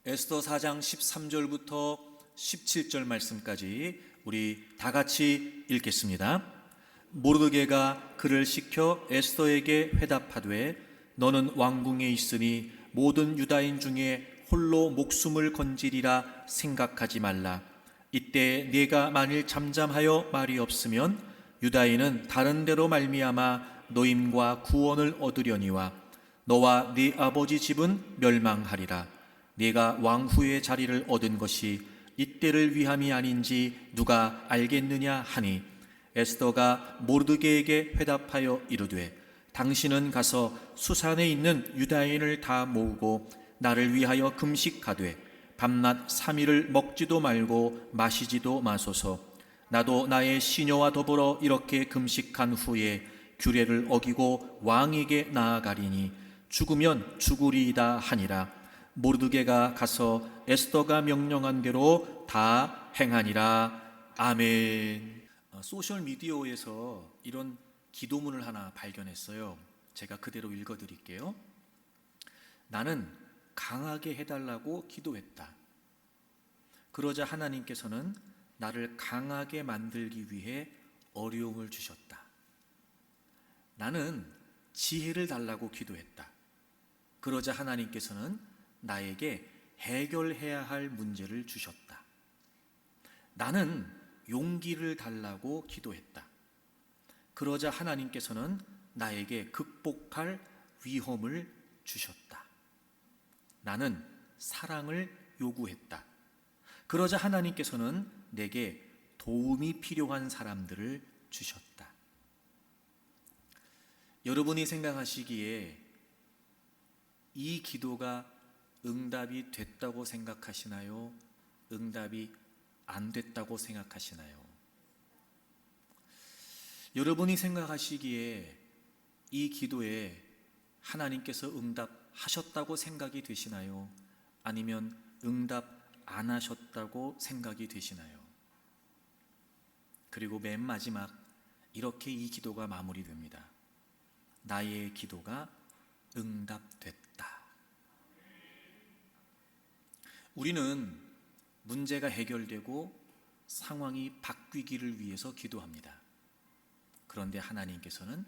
에스더 4장 13절부터 17절 말씀까지 우리 다 같이 읽겠습니다. 모르드게가 그를 시켜 에스더에게 회답하되 너는 왕궁에 있으니 모든 유다인 중에 홀로 목숨을 건지리라 생각하지 말라. 이때 네가 만일 잠잠하여 말이 없으면 유다인은 다른 데로 말미암아 노임과 구원을 얻으려니와 너와 네 아버지 집은 멸망하리라. 네가 왕후의 자리를 얻은 것이 이때를 위함이 아닌지 누가 알겠느냐 하니 에스더가 모르드게에게 회답하여 이르되 당신은 가서 수산에 있는 유다인을 다 모으고 나를 위하여 금식하되 밤낮 3일을 먹지도 말고 마시지도 마소서. 나도 나의 시녀와 더불어 이렇게 금식한 후에 규례를 어기고 왕에게 나아가리니 죽으면 죽으리이다 하니라. 모르드게가 가서 에스더가 명령한 대로 다 행하니라. 아멘. 소셜 미디어에서 이런 기도문을 하나 발견했어요. 제가 그대로 읽어드릴게요. 나는 강하게 해달라고 기도했다. 그러자 하나님께서는 나를 강하게 만들기 위해 어려움을 주셨다. 나는 지혜를 달라고 기도했다. 그러자 하나님께서는 나에게 해결해야 할 문제를 주셨다. 나는 용기를 달라고 기도했다. 그러자 하나님께서는 나에게 극복할 위험을 주셨다. 나는 사랑을 요구했다. 그러자 하나님께서는 내게 도움이 필요한 사람들을 주셨다. 여러분이 생각하시기에 이 기도가 응답이 됐다고 생각하시나요? 응답이 안 됐다고 생각하시나요? 여러분이 생각하시기에 이 기도에 하나님께서 응답하셨다고 생각이 되시나요? 아니면 응답 안 하셨다고 생각이 되시나요? 그리고 맨 마지막 이렇게 이 기도가 마무리됩니다. 나의 기도가 응답됐다. 우리는 문제가 해결되고 상황이 바뀌기를 위해서 기도합니다. 그런데 하나님께서는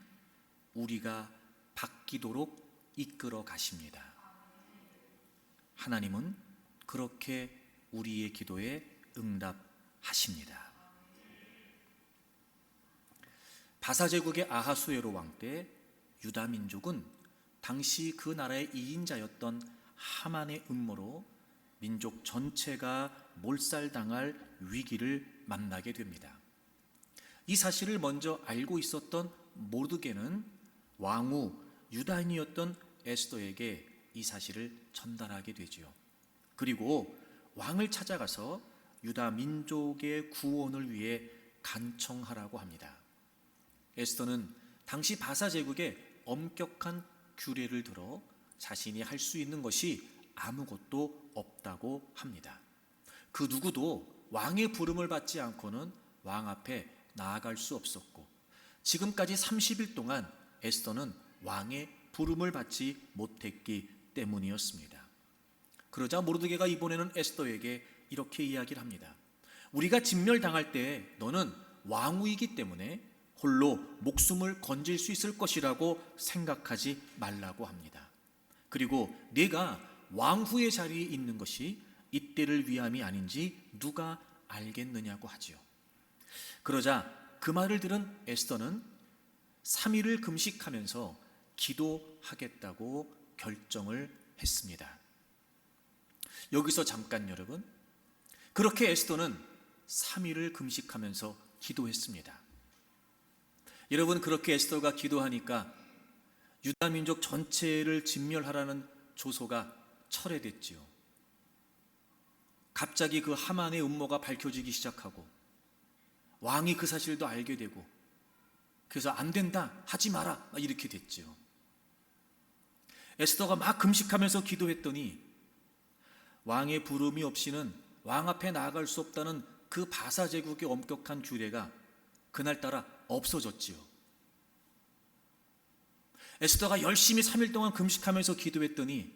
우리가 바뀌도록 이끌어 가십니다. 하나님은 그렇게 우리의 기도에 응답하십니다. 바사 제국의 아하수에로 왕 때 유다 민족은 당시 그 나라의 2인자였던 하만의 음모로 민족 전체가 몰살당할 위기를 만나게 됩니다. 이 사실을 먼저 알고 있었던 모르드게는 왕후 유다인이었던 에스더에게 이 사실을 전달하게 되지요. 그리고 왕을 찾아가서 유다 민족의 구원을 위해 간청하라고 합니다. 에스더는 당시 바사 제국의 엄격한 규례를 들어 자신이 할 수 있는 것이 아무것도 없다고 합니다. 그 누구도 왕의 부름을 받지 않고는 왕 앞에 나아갈 수 없었고 지금까지 30일 동안 에스더는 왕의 부름을 받지 못했기 때문이었습니다. 그러자 모르드게가 이번에는 에스더에게 이렇게 이야기를 합니다. 우리가 진멸당할 때 너는 왕후이기 때문에 홀로 목숨을 건질 수 있을 것이라고 생각하지 말라고 합니다. 그리고 네가 왕후의 자리에 있는 것이 이때를 위함이 아닌지 누가 알겠느냐고 하지요. 그러자 그 말을 들은 에스더는 3일을 금식하면서 기도하겠다고 결정을 했습니다. 여기서 잠깐 여러분, 그렇게 에스더는 3일을 금식하면서 기도했습니다. 여러분, 그렇게 에스더가 기도하니까 유다 민족 전체를 진멸하라는 조소가 철회됐지요. 갑자기 그 하만의 음모가 밝혀지기 시작하고 왕이 그 사실도 알게 되고 그래서 안 된다, 하지 마라 이렇게 됐지요. 에스더가 막 금식하면서 기도했더니 왕의 부름이 없이는 왕 앞에 나아갈 수 없다는 그 바사 제국의 엄격한 규례가 그날따라 없어졌지요. 에스더가 열심히 3일 동안 금식하면서 기도했더니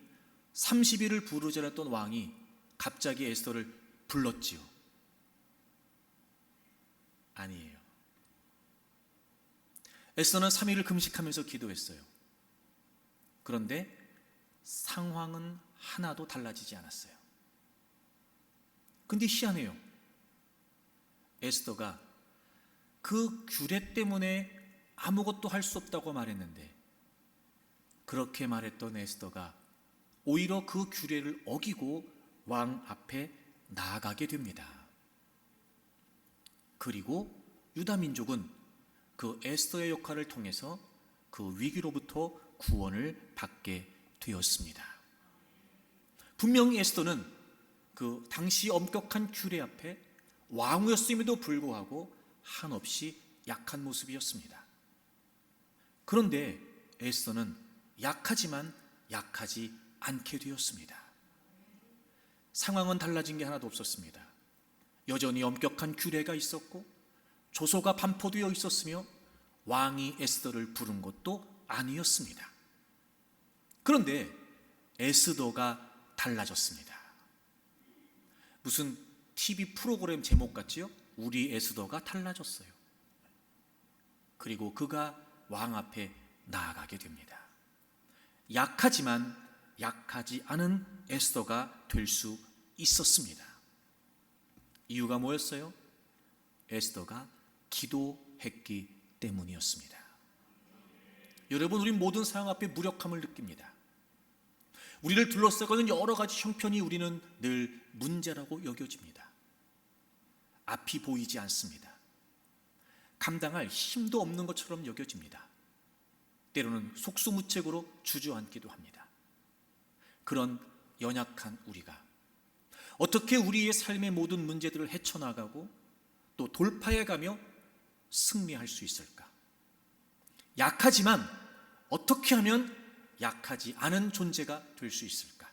30일을 부르짖었던 왕이 갑자기 에스더를 불렀지요? 아니에요. 에스더는 3일을 금식하면서 기도했어요. 그런데 상황은 하나도 달라지지 않았어요. 근데 희한해요. 에스더가 그 규례 때문에 아무것도 할 수 없다고 말했는데, 그렇게 말했던 에스더가 오히려 그 규례를 어기고 왕 앞에 나아가게 됩니다. 그리고 유다 민족은 그 에스더의 역할을 통해서 그 위기로부터 구원을 받게 되었습니다. 분명히 에스더는 그 당시 엄격한 규례 앞에 왕후였음에도 불구하고 한없이 약한 모습이었습니다. 그런데 에스더는 약하지만 약하지 않게 되었습니다. 상황은 달라진 게 하나도 없었습니다. 여전히 엄격한 규례가 있었고 조소가 반포되어 있었으며 왕이 에스더를 부른 것도 아니었습니다. 그런데 에스더가 달라졌습니다. 무슨 TV 프로그램 제목 같지요? 우리 에스더가 달라졌어요. 그리고 그가 왕 앞에 나아가게 됩니다. 약하지만 약하지 않은 에스더가 될 수 있었습니다. 이유가 뭐였어요? 에스더가 기도했기 때문이었습니다. 여러분, 우리 모든 상황 앞에 무력함을 느낍니다. 우리를 둘러싸고 있는 여러 가지 형편이 우리는 늘 문제라고 여겨집니다. 앞이 보이지 않습니다. 감당할 힘도 없는 것처럼 여겨집니다. 때로는 속수무책으로 주저앉기도 합니다. 그런 연약한 우리가 어떻게 우리의 삶의 모든 문제들을 헤쳐나가고 또 돌파해가며 승리할 수 있을까? 약하지만 어떻게 하면 약하지 않은 존재가 될 수 있을까?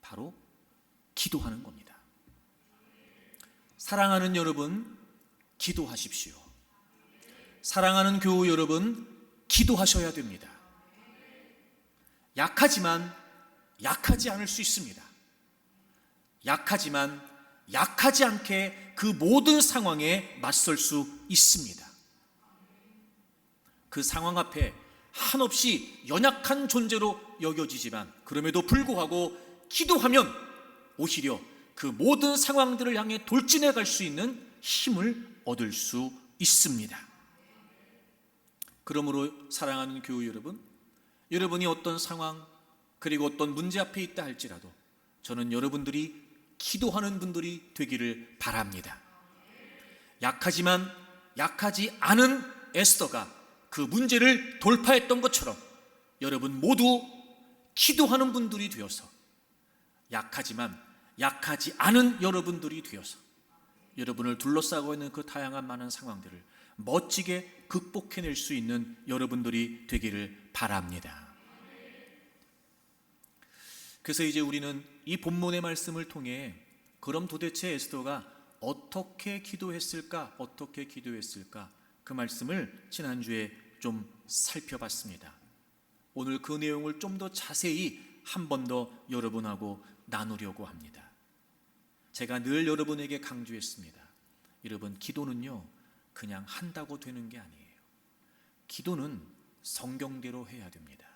바로 기도하는 겁니다. 사랑하는 여러분, 기도하십시오. 사랑하는 교우 여러분, 기도하셔야 됩니다. 약하지만 약하지 않을 수 있습니다. 약하지만 약하지 않게 그 모든 상황에 맞설 수 있습니다. 그 상황 앞에 한없이 연약한 존재로 여겨지지만 그럼에도 불구하고 기도하면 오히려 그 모든 상황들을 향해 돌진해 갈 수 있는 힘을 얻을 수 있습니다. 그러므로 사랑하는 교우 여러분, 여러분이 어떤 상황 그리고 어떤 문제 앞에 있다 할지라도 저는 여러분들이 기도하는 분들이 되기를 바랍니다. 약하지만 약하지 않은 에스더가 그 문제를 돌파했던 것처럼 여러분 모두 기도하는 분들이 되어서 약하지만 약하지 않은 여러분들이 되어서 여러분을 둘러싸고 있는 그 다양한 많은 상황들을 멋지게 극복해낼 수 있는 여러분들이 되기를 바랍니다. 그래서 이제 우리는 이 본문의 말씀을 통해 그럼 도대체 에스더가 어떻게 기도했을까? 어떻게 기도했을까? 그 말씀을 지난주에 좀 살펴봤습니다. 오늘 그 내용을 좀 더 자세히 한 번 더 여러분하고 나누려고 합니다. 제가 늘 여러분에게 강조했습니다. 여러분, 기도는요 그냥 한다고 되는 게 아니에요. 기도는 성경대로 해야 됩니다.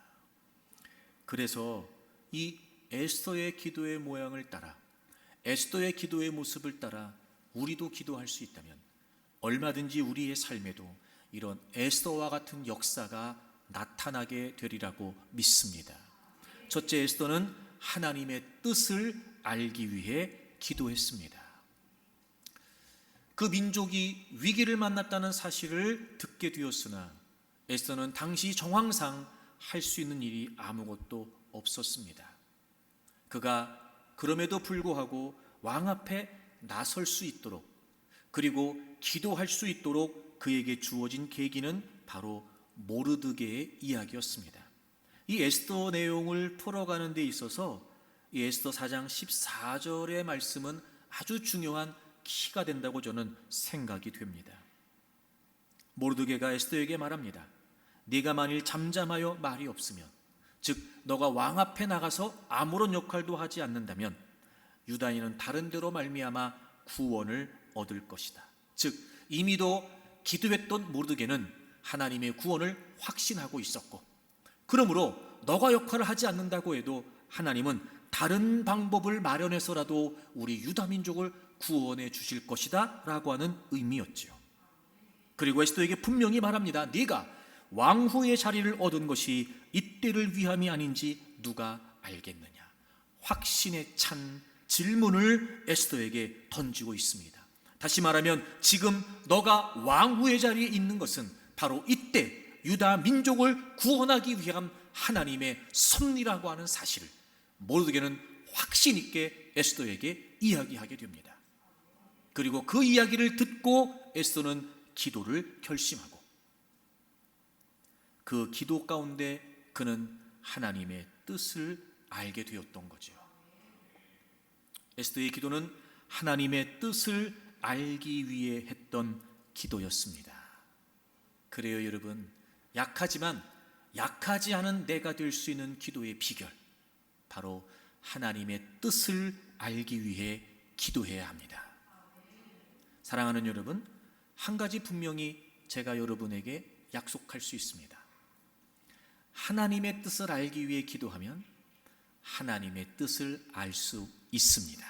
그래서 이 에스더의 기도의 모양을 따라, 에스더의 기도의 모습을 따라 우리도 기도할 수 있다면 얼마든지 우리의 삶에도 이런 에스더와 같은 역사가 나타나게 되리라고 믿습니다. 첫째, 에스더는 하나님의 뜻을 알기 위해 기도했습니다. 그 민족이 위기를 만났다는 사실을 듣게 되었으나 에스더는 당시 정황상 할 수 있는 일이 아무것도 없었습니다. 그가 그럼에도 불구하고 왕 앞에 나설 수 있도록 그리고 기도할 수 있도록 그에게 주어진 계기는 바로 모르드게의 이야기였습니다. 이 에스더 내용을 풀어가는 데 있어서 이 에스더 4장 14절의 말씀은 아주 중요한 키가 된다고 저는 생각이 됩니다. 모르드게가 에스더에게 말합니다. 네가 만일 잠잠하여 말이 없으면, 즉 너가 왕 앞에 나가서 아무런 역할도 하지 않는다면 유다인은 다른 데로 말미암아 구원을 얻을 것이다. 즉 이미도 기도했던 모르드게는 하나님의 구원을 확신하고 있었고, 그러므로 너가 역할을 하지 않는다고 해도 하나님은 다른 방법을 마련해서라도 우리 유다 민족을 구원해 주실 것이다 라고 하는 의미였지요. 그리고 에스더에게 분명히 말합니다. 네가 왕후의 자리를 얻은 것이 이때를 위함이 아닌지 누가 알겠느냐. 확신에 찬 질문을 에스더에게 던지고 있습니다. 다시 말하면 지금 너가 왕후의 자리에 있는 것은 바로 이때 유다 민족을 구원하기 위한 하나님의 섭리라고 하는 사실을 모르드게는 확신 있게 에스더에게 이야기하게 됩니다. 그리고 그 이야기를 듣고 에스더는 기도를 결심하고, 그 기도 가운데 그는 하나님의 뜻을 알게 되었던 거죠. 에스더의 기도는 하나님의 뜻을 알기 위해 했던 기도였습니다. 그래요 여러분, 약하지만 약하지 않은 내가 될 수 있는 기도의 비결, 바로 하나님의 뜻을 알기 위해 기도해야 합니다. 사랑하는 여러분, 한 가지 분명히 제가 여러분에게 약속할 수 있습니다. 하나님의 뜻을 알기 위해 기도하면 하나님의 뜻을 알 수 있습니다.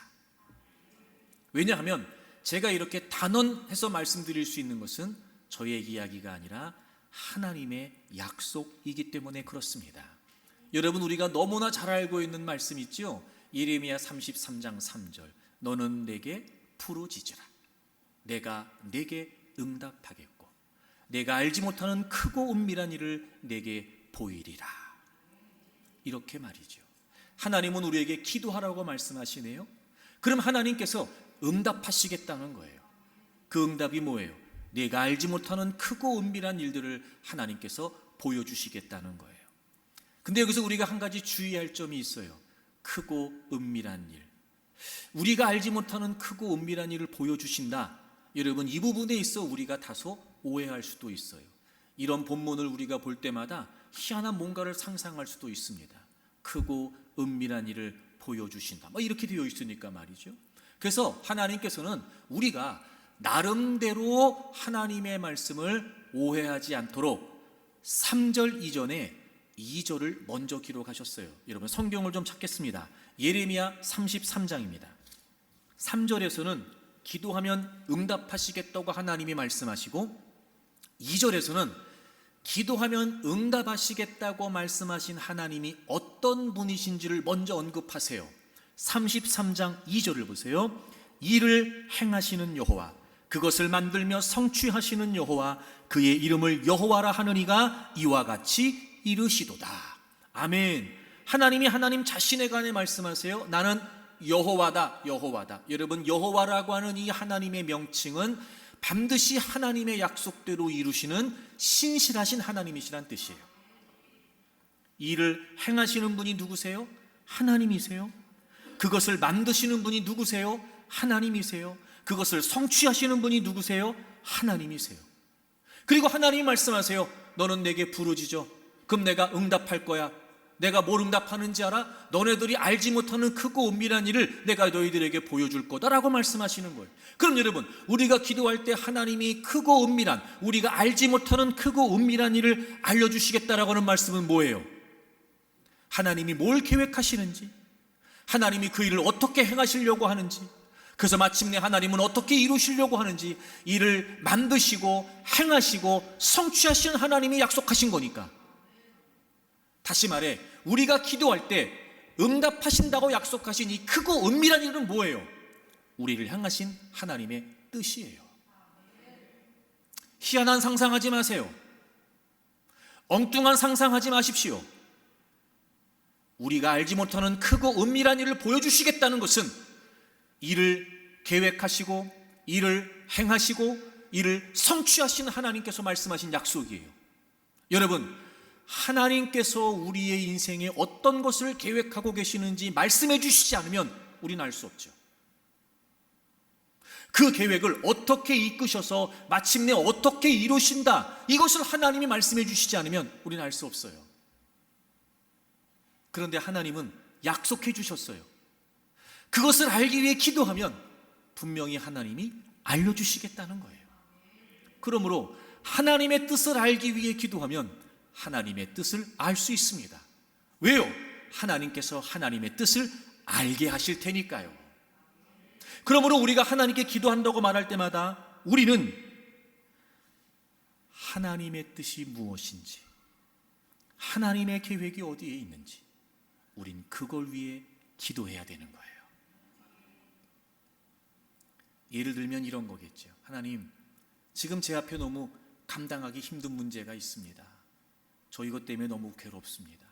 왜냐하면 제가 이렇게 단언해서 말씀드릴 수 있는 것은 저의 이야기가 아니라 하나님의 약속이기 때문에 그렇습니다. 여러분, 우리가 너무나 잘 알고 있는 말씀 있죠? 예레미야 33장 3절, 너는 내게 부르짖으라. 내가 내게 응답하겠고 내가 알지 못하는 크고 은밀한 일을 내게 보이리라. 이렇게 말이죠. 하나님은 우리에게 기도하라고 말씀하시네요. 그럼 하나님께서 응답하시겠다는 거예요. 그 응답이 뭐예요? 내가 알지 못하는 크고 은밀한 일들을 하나님께서 보여주시겠다는 거예요. 근데 여기서 우리가 한 가지 주의할 점이 있어요. 크고 은밀한 일, 우리가 알지 못하는 크고 은밀한 일을 보여주신다. 여러분, 이 부분에 있어 우리가 다소 오해할 수도 있어요. 이런 본문을 우리가 볼 때마다 희한한 뭔가를 상상할 수도 있습니다. 크고 은밀한 일을 보여주신다, 이렇게 되어 있으니까 말이죠. 그래서 하나님께서는 우리가 나름대로 하나님의 말씀을 오해하지 않도록 3절 이전에 2절을 먼저 기록하셨어요. 여러분, 성경을 좀 찾겠습니다. 예레미야 33장입니다. 3절에서는 기도하면 응답하시겠다고 하나님이 말씀하시고, 2절에서는 기도하면 응답하시겠다고 말씀하신 하나님이 어떤 분이신지를 먼저 언급하세요. 33장 2절을 보세요. 이를 행하시는 여호와, 그것을 만들며 성취하시는 여호와, 그의 이름을 여호와라 하느니가 이와 같이 이르시도다. 아멘. 하나님이 하나님 자신에 관해 말씀하세요. 나는 여호와다, 여호와다. 여러분, 여호와라고 하는 이 하나님의 명칭은 반드시 하나님의 약속대로 이루시는 신실하신 하나님이시란 뜻이에요. 이를 행하시는 분이 누구세요? 하나님이세요. 그것을 만드시는 분이 누구세요? 하나님이세요. 그것을 성취하시는 분이 누구세요? 하나님이세요. 그리고 하나님이 말씀하세요. 너는 내게 부르짖어. 그럼 내가 응답할 거야. 내가 뭘 응답하는지 알아? 너네들이 알지 못하는 크고 은밀한 일을 내가 너희들에게 보여줄 거다라고 말씀하시는 거예요. 그럼 여러분, 우리가 기도할 때 하나님이 크고 은밀한, 우리가 알지 못하는 크고 은밀한 일을 알려주시겠다라고 하는 말씀은 뭐예요? 하나님이 뭘 계획하시는지, 하나님이 그 일을 어떻게 행하시려고 하는지, 그래서 마침내 하나님은 어떻게 이루시려고 하는지, 이를 만드시고 행하시고 성취하시는 하나님이 약속하신 거니까. 다시 말해, 우리가 기도할 때 응답하신다고 약속하신 이 크고 은밀한 일은 뭐예요? 우리를 향하신 하나님의 뜻이에요. 희한한 상상하지 마세요. 엉뚱한 상상하지 마십시오. 우리가 알지 못하는 크고 은밀한 일을 보여주시겠다는 것은 이를 계획하시고 이를 행하시고 이를 성취하시는 하나님께서 말씀하신 약속이에요. 여러분, 하나님께서 우리의 인생에 어떤 것을 계획하고 계시는지 말씀해 주시지 않으면 우리는 알 수 없죠. 그 계획을 어떻게 이끄셔서 마침내 어떻게 이루신다, 이것을 하나님이 말씀해 주시지 않으면 우리는 알 수 없어요. 그런데 하나님은 약속해 주셨어요. 그것을 알기 위해 기도하면 분명히 하나님이 알려주시겠다는 거예요. 그러므로 하나님의 뜻을 알기 위해 기도하면 하나님의 뜻을 알 수 있습니다. 왜요? 하나님께서 하나님의 뜻을 알게 하실 테니까요. 그러므로 우리가 하나님께 기도한다고 말할 때마다 우리는 하나님의 뜻이 무엇인지, 하나님의 계획이 어디에 있는지 우린 그걸 위해 기도해야 되는 거예요. 예를 들면 이런 거겠죠. 하나님, 지금 제 앞에 너무 감당하기 힘든 문제가 있습니다. 저 이것 때문에 너무 괴롭습니다.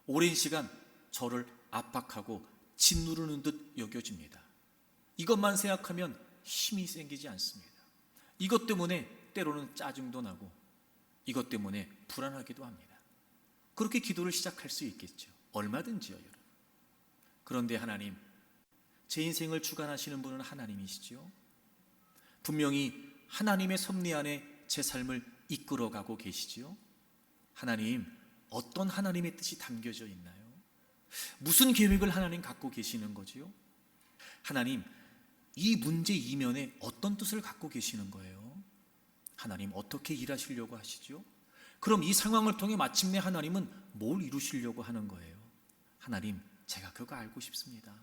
오랜 시간 저를 압박하고 짓누르는 듯 여겨집니다. 이것만 생각하면 힘이 생기지 않습니다. 이것 때문에 때로는 짜증도 나고 이것 때문에 불안하기도 합니다. 그렇게 기도를 시작할 수 있겠죠. 얼마든지요, 여러분. 그런데 하나님, 제 인생을 주관하시는 분은 하나님이시죠. 분명히 하나님의 섭리 안에 제 삶을 이끌어가고 계시지요. 하나님, 어떤 하나님의 뜻이 담겨져 있나요? 무슨 계획을 하나님 갖고 계시는 거지요? 하나님, 이 문제 이면에 어떤 뜻을 갖고 계시는 거예요? 하나님, 어떻게 일하시려고 하시죠? 그럼 이 상황을 통해 마침내 하나님은 뭘 이루시려고 하는 거예요? 하나님, 제가 그거 알고 싶습니다.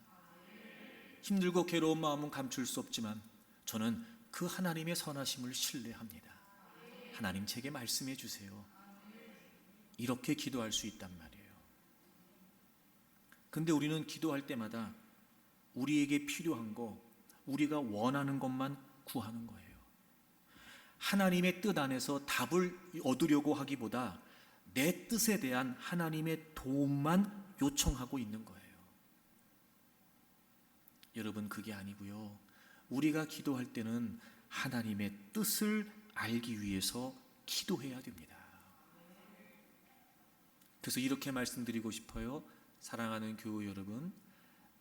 힘들고 괴로운 마음은 감출 수 없지만 저는 그 하나님의 선하심을 신뢰합니다. 하나님, 제게 말씀해 주세요. 이렇게 기도할 수 있단 말이에요. 근데 우리는 기도할 때마다 우리에게 필요한 거, 우리가 원하는 것만 구하는 거예요. 하나님의 뜻 안에서 답을 얻으려고 하기보다 내 뜻에 대한 하나님의 도움만 요청하고 있는 거예요. 여러분, 그게 아니고요. 우리가 기도할 때는 하나님의 뜻을 알기 위해서 기도해야 됩니다. 그래서 이렇게 말씀드리고 싶어요. 사랑하는 교우 여러분,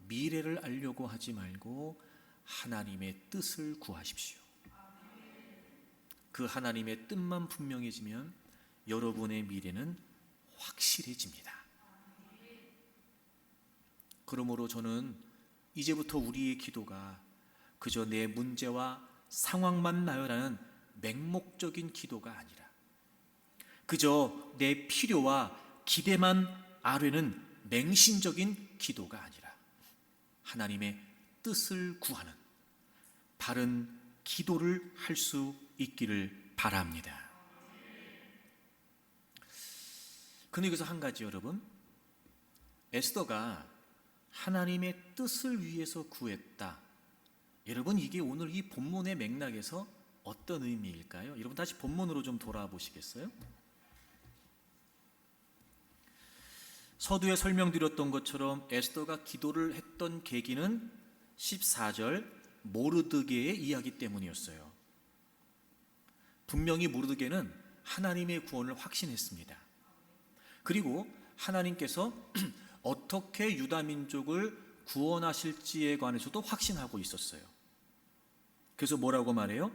미래를 알려고 하지 말고 하나님의 뜻을 구하십시오. 그 하나님의 뜻만 분명해지면 여러분의 미래는 확실해집니다. 그러므로 저는 이제부터 우리의 기도가 그저 내 문제와 상황만 나열하는 맹목적인 기도가 아니라 그저 내 필요와 기대만 아뢰는 맹신적인 기도가 아니라 하나님의 뜻을 구하는 바른 기도를 할 수 있기를 바랍니다. 근데 여기서 한 가지, 여러분, 에스더가 하나님의 뜻을 위해서 구했다. 여러분, 이게 오늘 이 본문의 맥락에서 어떤 의미일까요? 여러분, 다시 본문으로 좀 돌아보시겠어요? 서두에 설명드렸던 것처럼 에스더가 기도를 했던 계기는 14절 모르드게의 이야기 때문이었어요. 분명히 모르드게는 하나님의 구원을 확신했습니다. 그리고 하나님께서 어떻게 유다 민족을 구원하실지에 관해서도 확신하고 있었어요. 그래서 뭐라고 말해요?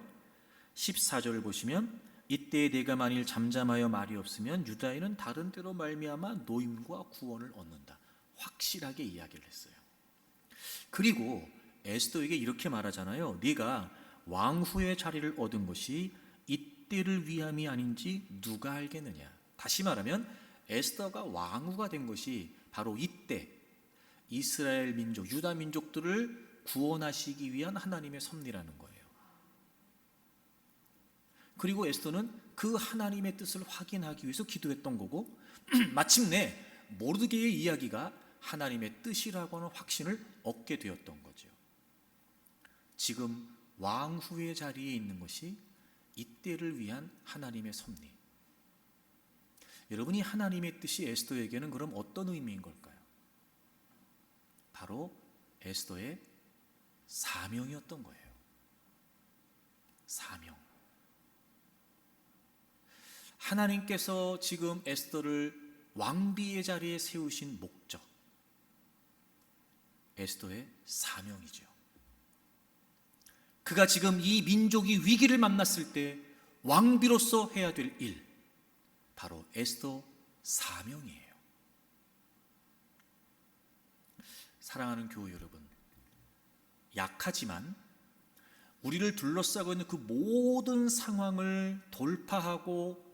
14절을 보시면 이때 내가 만일 잠잠하여 말이 없으면 유다인은 다른 데로 말미암아 노임과 구원을 얻는다. 확실하게 이야기를 했어요. 그리고 에스더에게 이렇게 말하잖아요. 네가 왕후의 자리를 얻은 것이 이때를 위함이 아닌지 누가 알겠느냐. 다시 말하면 에스더가 왕후가 된 것이 바로 이때 이스라엘 민족, 유다 민족들을 구원하시기 위한 하나님의 섭리라는 거예요. 그리고 에스더는 그 하나님의 뜻을 확인하기 위해서 기도했던 거고 마침내 모르드게의 이야기가 하나님의 뜻이라고 하는 확신을 얻게 되었던 거죠. 지금 왕후의 자리에 있는 것이 이때를 위한 하나님의 섭리. 여러분이 하나님의 뜻이 에스더에게는 그럼 어떤 의미인 걸까요? 바로 에스더의 사명이었던 거예요. 사명. 하나님께서 지금 에스더를 왕비의 자리에 세우신 목적, 에스더의 사명이죠. 그가 지금 이 민족이 위기를 만났을 때 왕비로서 해야 될 일, 바로 에스더 사명이에요. 사랑하는 교우 여러분, 약하지만 우리를 둘러싸고 있는 그 모든 상황을 돌파하고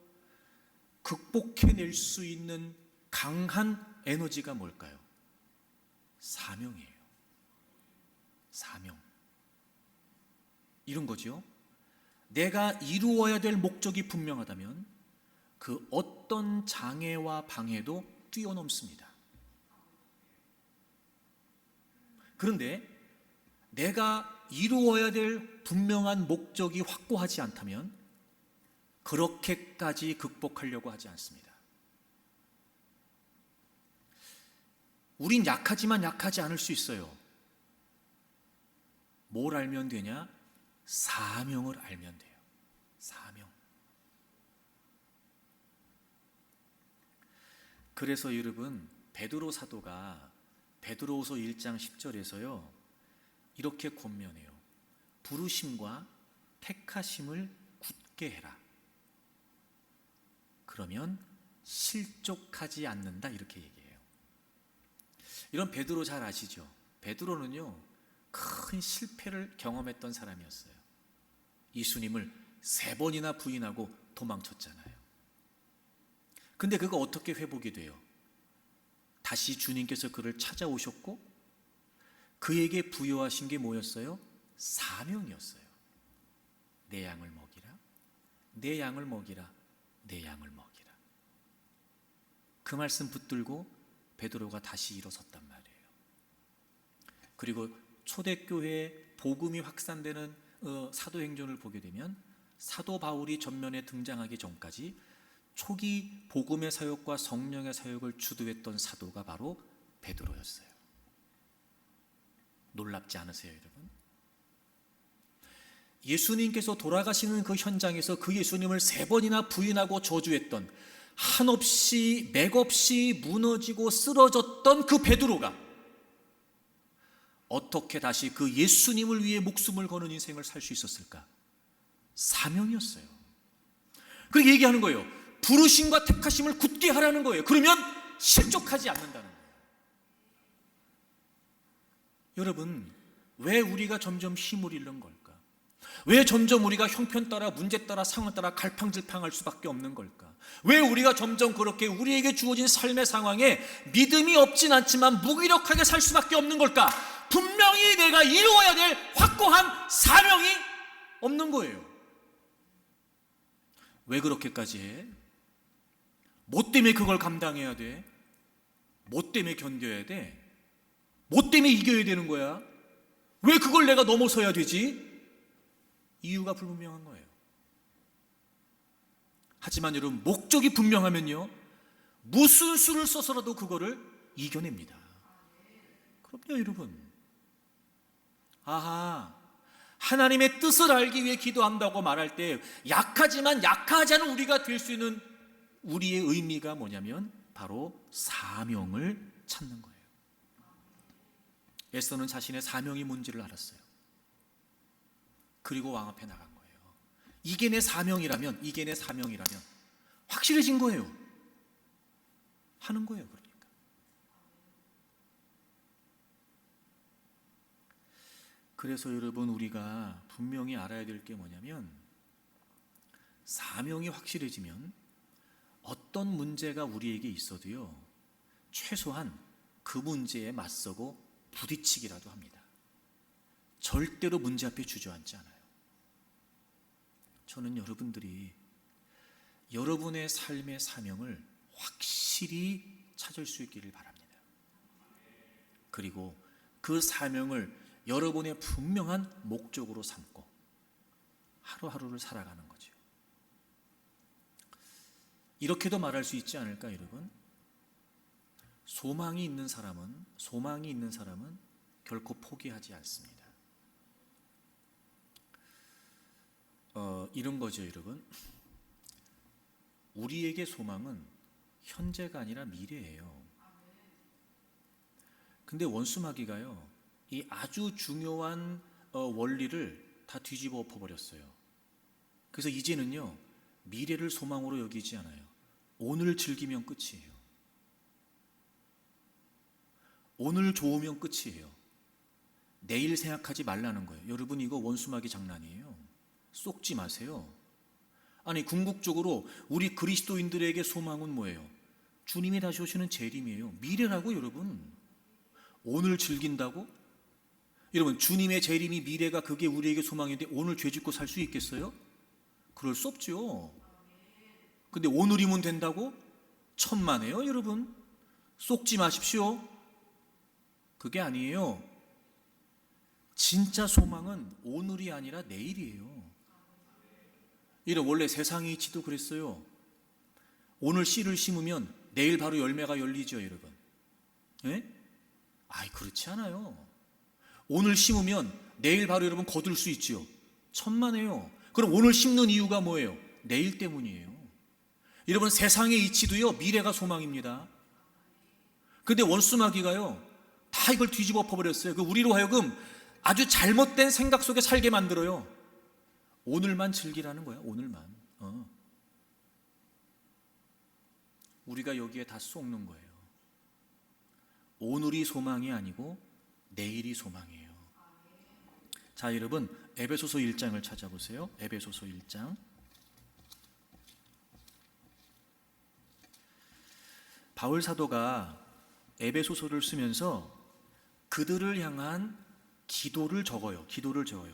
극복해낼 수 있는 강한 에너지가 뭘까요? 사명이에요. 사명. 이런 거죠. 내가 이루어야 될 목적이 분명하다면 그 어떤 장애와 방해도 뛰어넘습니다. 그런데 내가 이루어야 될 분명한 목적이 확고하지 않다면 그렇게까지 극복하려고 하지 않습니다. 우린 약하지만 약하지 않을 수 있어요. 뭘 알면 되냐? 사명을 알면 돼요. 사명. 그래서 여러분, 베드로 사도가 베드로후서 1장 10절에서요 이렇게 권면해요. 부르심과 택하심을 굳게 해라. 그러면 실족하지 않는다, 이렇게 얘기해요. 이런 베드로 잘 아시죠? 베드로는요 큰 실패를 경험했던 사람이었어요. 예수님을 3번이나 부인하고 도망쳤잖아요. 근데 그거 어떻게 회복이 돼요? 다시 주님께서 그를 찾아오셨고 그에게 부여하신 게 뭐였어요? 사명이었어요. 내 양을 먹이라, 내 양을 먹이라, 내 양을 먹이라. 그 말씀 붙들고 베드로가 다시 일어섰단 말이에요. 그리고 초대교회에 복음이 확산되는 사도행전을 보게 되면 사도 바울이 전면에 등장하기 전까지 초기 복음의 사역과 성령의 사역을 주도했던 사도가 바로 베드로였어요. 놀랍지 않으세요, 여러분? 예수님께서 돌아가시는 그 현장에서 그 예수님을 3번이나 부인하고 저주했던, 한없이 맥없이 무너지고 쓰러졌던 그 베드로가 어떻게 다시 그 예수님을 위해 목숨을 거는 인생을 살 수 있었을까? 사명이었어요. 그렇게 얘기하는 거예요. 부르심과 택하심을 굳게 하라는 거예요. 그러면 실족하지 않는다는 거예요. 여러분, 왜 우리가 점점 힘을 잃는 걸까? 왜 점점 우리가 형편 따라, 문제 따라, 상황 따라 갈팡질팡할 수밖에 없는 걸까? 왜 우리가 점점 그렇게 우리에게 주어진 삶의 상황에 믿음이 없진 않지만 무기력하게 살 수밖에 없는 걸까? 분명히 내가 이루어야 될 확고한 사명이 없는 거예요. 왜 그렇게까지 해? 뭐 때문에 그걸 감당해야 돼? 뭐 때문에 견뎌야 돼? 뭐 때문에 이겨야 되는 거야? 왜 그걸 내가 넘어서야 되지? 이유가 불분명한 거예요. 하지만 여러분, 목적이 분명하면요 무슨 수를 써서라도 그거를 이겨냅니다. 그럼요, 여러분. 아하, 하나님의 뜻을 알기 위해 기도한다고 말할 때 약하지만 약하지 않은 우리가 될 수 있는 우리의 의미가 뭐냐면 바로 사명을 찾는 거예요. 에스더는 자신의 사명이 뭔지를 알았어요. 그리고 왕 앞에 나간 거예요. 이게 내 사명이라면, 이게 내 사명이라면 확실해진 거예요. 하는 거예요. 그러니까 그래서 여러분, 우리가 분명히 알아야 될 게 뭐냐면 사명이 확실해지면 어떤 문제가 우리에게 있어도요 최소한 그 문제에 맞서고 부딪히기라도 합니다. 절대로 문제 앞에 주저앉지 않아요. 저는 여러분들이 여러분의 삶의 사명을 확실히 찾을 수 있기를 바랍니다. 그리고 그 사명을 여러분의 분명한 목적으로 삼고 하루하루를 살아가는 거죠. 이렇게도 말할 수 있지 않을까, 여러분? 소망이 있는 사람은 결코 포기하지 않습니다. 이런 거죠, 여러분. 우리에게 소망은 현재가 아니라 미래예요. 근데 원수마귀가요 이 아주 중요한 원리를 다 뒤집어 엎어버렸어요. 그래서 이제는요 미래를 소망으로 여기지 않아요. 오늘 즐기면 끝이에요. 오늘 좋으면 끝이에요. 내일 생각하지 말라는 거예요. 여러분, 이거 원수마귀 장난이에요. 속지 마세요. 아니, 궁극적으로 우리 그리스도인들에게 소망은 뭐예요? 주님이 다시 오시는 재림이에요. 미래라고. 여러분, 오늘 즐긴다고? 여러분, 주님의 재림이 미래가 그게 우리에게 소망인데 오늘 죄 짓고 살 수 있겠어요? 그럴 수 없죠. 근데 오늘이면 된다고? 천만에요. 여러분, 속지 마십시오. 그게 아니에요. 진짜 소망은 오늘이 아니라 내일이에요. 이런 원래 세상의 이치도 그랬어요. 오늘 씨를 심으면 내일 바로 열매가 열리죠, 여러분. 예? 아이, 그렇지 않아요. 오늘 심으면 내일 바로 여러분 거둘 수 있죠. 천만에요. 그럼 오늘 심는 이유가 뭐예요? 내일 때문이에요. 여러분, 세상의 이치도요, 미래가 소망입니다. 근데 원수마귀가요, 다 이걸 뒤집어 엎어버렸어요. 우리로 하여금 아주 잘못된 생각 속에 살게 만들어요. 오늘만 즐기라는 거야. 오늘만. 우리가 여기에 다 쏙는 거예요. 오늘이 소망이 아니고 내일이 소망이에요. 자, 여러분, 에베소서 1장을 찾아보세요. 에베소서 1장. 바울 사도가 에베소서를 쓰면서 그들을 향한 기도를 적어요.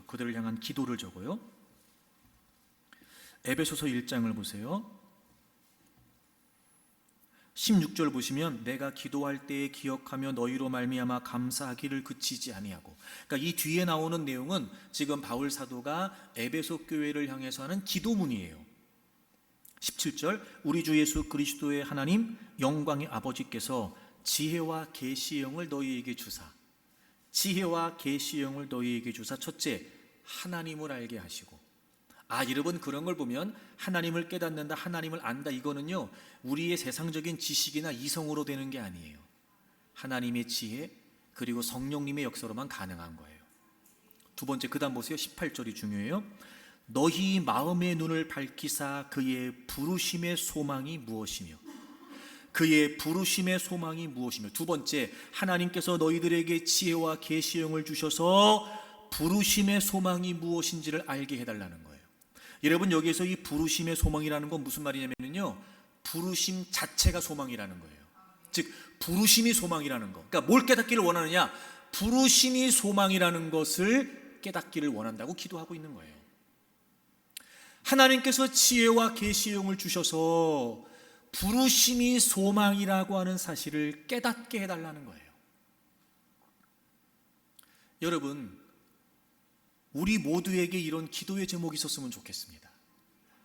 그들을 향한 기도를 적어요. 에베소서 1장을 보세요. 16절 보시면 내가 기도할 때에 기억하며 너희로 말미암아 감사하기를 그치지 아니하고. 그러니까 이 뒤에 나오는 내용은 지금 바울 사도가 에베소 교회를 향해서 하는 기도문이에요. 17절 우리 주 예수 그리스도의 하나님 영광의 아버지께서 지혜와 계시의 영을 너희에게 주사. 지혜와 계시의 영을 너희에게 주사. 첫째, 하나님을 알게 하시고. 여러분, 그런 걸 보면 하나님을 깨닫는다, 하나님을 안다, 이거는요 우리의 세상적인 지식이나 이성으로 되는 게 아니에요. 하나님의 지혜 그리고 성령님의 역사로만 가능한 거예요. 두 번째, 그 다음 보세요. 18절이 중요해요. 너희 마음의 눈을 밝히사 그의 부르심의 소망이 무엇이며. 그의 부르심의 소망이 무엇이며. 두 번째, 하나님께서 너희들에게 지혜와 계시의 영을 주셔서 부르심의 소망이 무엇인지를 알게 해달라는 거예요. 여러분, 여기에서 이 부르심의 소망이라는 건 무슨 말이냐면요, 부르심 자체가 소망이라는 거예요. 즉, 부르심이 소망이라는 거. 그러니까 뭘 깨닫기를 원하느냐? 부르심이 소망이라는 것을 깨닫기를 원한다고 기도하고 있는 거예요. 하나님께서 지혜와 계시의 영을 주셔서 부르심이 소망이라고 하는 사실을 깨닫게 해달라는 거예요. 여러분, 우리 모두에게 이런 기도의 제목이 있었으면 좋겠습니다.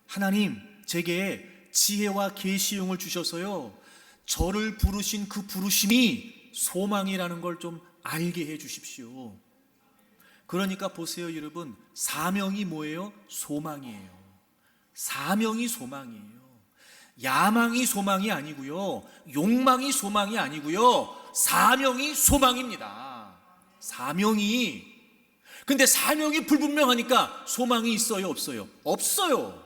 하나님, 제게 지혜와 계시의 영을 주셔서요, 저를 부르신 그 부르심이 소망이라는 걸 좀 알게 해 주십시오. 그러니까 보세요, 여러분, 사명이 뭐예요? 소망이에요. 사명이 소망이에요. 야망이 소망이 아니고요, 욕망이 소망이 아니고요, 사명이 소망입니다. 사명이. 근데 사명이 불분명하니까 소망이 있어요, 없어요? 없어요.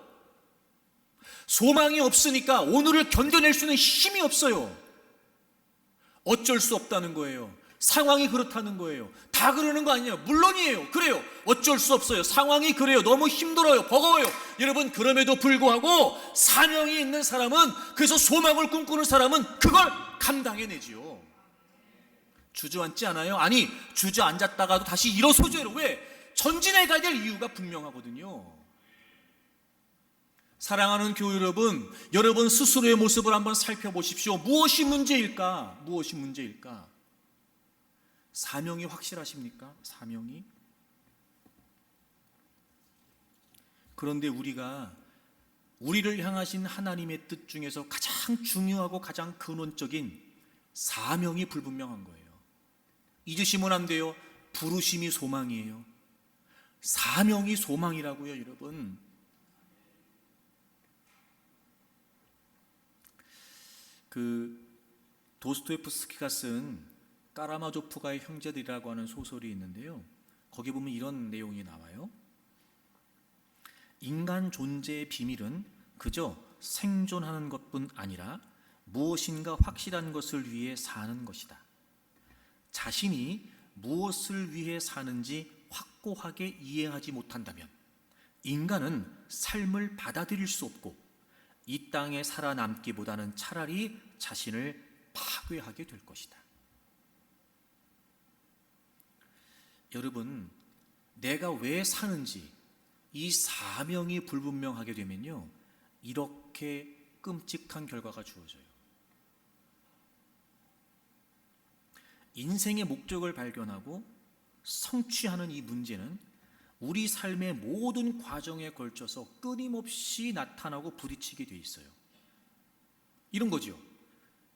소망이 없으니까 오늘을 견뎌낼 수 있는 힘이 없어요. 어쩔 수 없다는 거예요. 상황이 그렇다는 거예요. 다 그러는 거 아니냐? 물론이에요. 그래요. 어쩔 수 없어요. 상황이 그래요. 너무 힘들어요. 버거워요. 여러분, 그럼에도 불구하고 사명이 있는 사람은, 그래서 소망을 꿈꾸는 사람은 그걸 감당해내지요. 주저앉지 않아요? 아니, 주저앉았다가도 다시 일어서줘요. 왜? 전진해 가야 될 이유가 분명하거든요. 사랑하는 교회 여러분, 여러분 스스로의 모습을 한번 살펴보십시오. 무엇이 문제일까? 무엇이 문제일까? 사명이 확실하십니까? 사명이? 그런데 우리를 향하신 하나님의 뜻 중에서 가장 중요하고 가장 근원적인 사명이 불분명한 거예요. 잊으시면 안 돼요. 부르심이 소망이에요. 사명이 소망이라고요, 여러분. 도스토옙스키가 쓴 까라마조프가의 형제들이라고 하는 소설이 있는데요, 거기 보면 이런 내용이 나와요. 인간 존재의 비밀은 그저 생존하는 것뿐 아니라 무엇인가 확실한 것을 위해 사는 것이다. 자신이 무엇을 위해 사는지 확고하게 이해하지 못한다면 인간은 삶을 받아들일 수 없고 이 땅에 살아남기보다는 차라리 자신을 파괴하게 될 것이다. 여러분, 내가 왜 사는지 이 사명이 불분명하게 되면요, 이렇게 끔찍한 결과가 주어져요. 인생의 목적을 발견하고 성취하는 이 문제는 우리 삶의 모든 과정에 걸쳐서 끊임없이 나타나고 부딪히게 돼 있어요. 이런 거죠.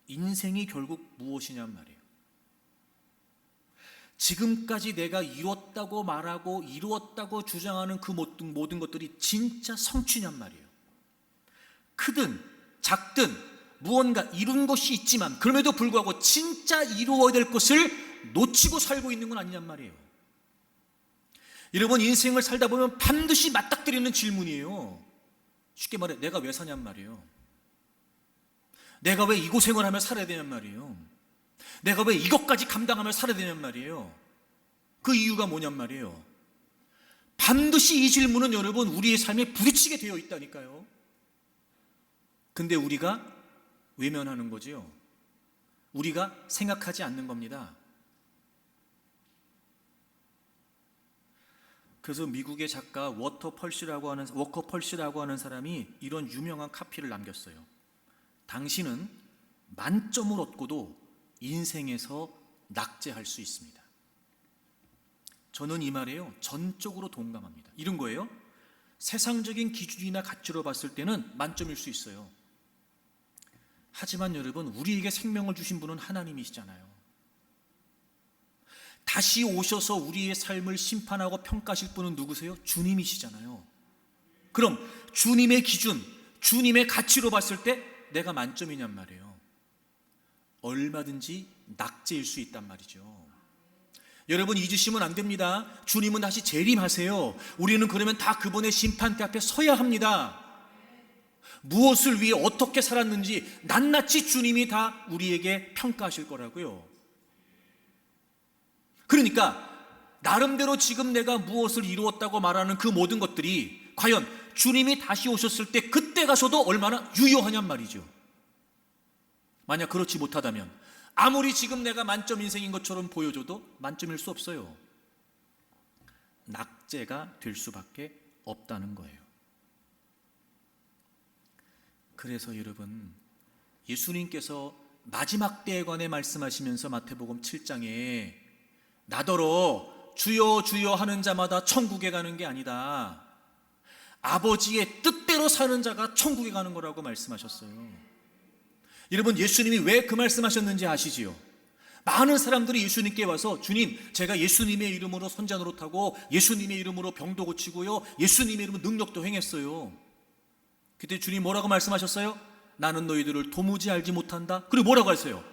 인생이 결국 무엇이냔 말이에요. 지금까지 내가 이뤘다고 말하고 이루었다고 주장하는 그 모든 것들이 진짜 성취냔 말이에요. 크든 작든 무언가 이룬 것이 있지만 그럼에도 불구하고 진짜 이루어야 될 것을 놓치고 살고 있는 건 아니냔 말이에요. 여러분, 인생을 살다 보면 반드시 맞닥뜨리는 질문이에요. 쉽게 말해, 내가 왜 사냔 말이에요. 내가 왜 이 고생을 하며 살아야 되냔 말이에요. 내가 왜 이것까지 감당하며 살아야 되냔 말이에요. 그 이유가 뭐냔 말이에요. 반드시 이 질문은 여러분 우리의 삶에 부딪히게 되어 있다니까요. 근데 우리가 외면하는 거지요. 우리가 생각하지 않는 겁니다. 그래서 미국의 작가 워커 펄시라고 하는 사람이 이런 유명한 카피를 남겼어요. 당신은 만점을 얻고도 인생에서 낙제할 수 있습니다. 저는 이 말에요, 전적으로 동감합니다. 이런 거예요. 세상적인 기준이나 가치로 봤을 때는 만점일 수 있어요. 하지만 여러분, 우리에게 생명을 주신 분은 하나님이시잖아요. 다시 오셔서 우리의 삶을 심판하고 평가하실 분은 누구세요? 주님이시잖아요. 그럼 주님의 기준, 주님의 가치로 봤을 때 내가 만점이냔 말이에요. 얼마든지 낙제일 수 있단 말이죠. 여러분, 잊으시면 안 됩니다. 주님은 다시 재림하세요. 우리는 그러면 다 그분의 심판대 앞에 서야 합니다. 무엇을 위해 어떻게 살았는지 낱낱이 주님이 다 우리에게 평가하실 거라고요. 그러니까 나름대로 지금 내가 무엇을 이루었다고 말하는 그 모든 것들이 과연 주님이 다시 오셨을 때 그때 가서도 얼마나 유효하냔 말이죠. 만약 그렇지 못하다면 아무리 지금 내가 만점 인생인 것처럼 보여줘도 만점일 수 없어요. 낙제가 될 수밖에 없다는 거예요. 그래서 여러분, 예수님께서 마지막 때에 관해 말씀하시면서 마태복음 7장에 나더러 주여 주여 하는 자마다 천국에 가는 게 아니다, 아버지의 뜻대로 사는 자가 천국에 가는 거라고 말씀하셨어요. 여러분, 예수님이 왜 그 말씀하셨는지 아시지요? 많은 사람들이 예수님께 와서 주님, 제가 예수님의 이름으로 선자노릇하고 예수님의 이름으로 병도 고치고요, 예수님의 이름으로 능력도 행했어요. 그때 주님 뭐라고 말씀하셨어요? 나는 너희들을 도무지 알지 못한다. 그리고 뭐라고 하세요?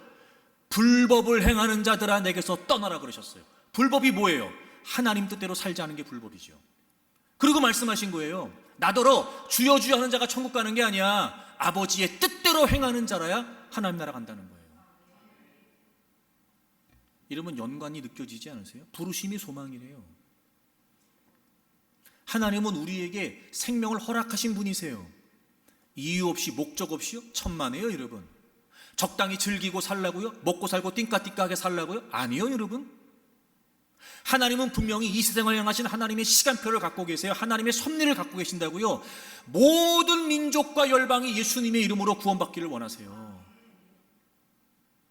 불법을 행하는 자들아 내게서 떠나라 그러셨어요. 불법이 뭐예요? 하나님 뜻대로 살지 않은 게 불법이죠. 그리고 말씀하신 거예요. 나더러 주여 주여 하는 자가 천국 가는 게 아니야, 아버지의 뜻대로 행하는 자라야 하나님 나라 간다는 거예요. 이러면 연관이 느껴지지 않으세요? 부르심이 소망이래요. 하나님은 우리에게 생명을 허락하신 분이세요. 이유 없이 목적 없이요? 천만에요 여러분. 적당히 즐기고 살라고요? 먹고 살고 띵까띵까하게 살라고요? 아니요 여러분. 하나님은 분명히 이 세상을 향하신 하나님의 시간표를 갖고 계세요. 하나님의 섭리를 갖고 계신다고요. 모든 민족과 열방이 예수님의 이름으로 구원받기를 원하세요.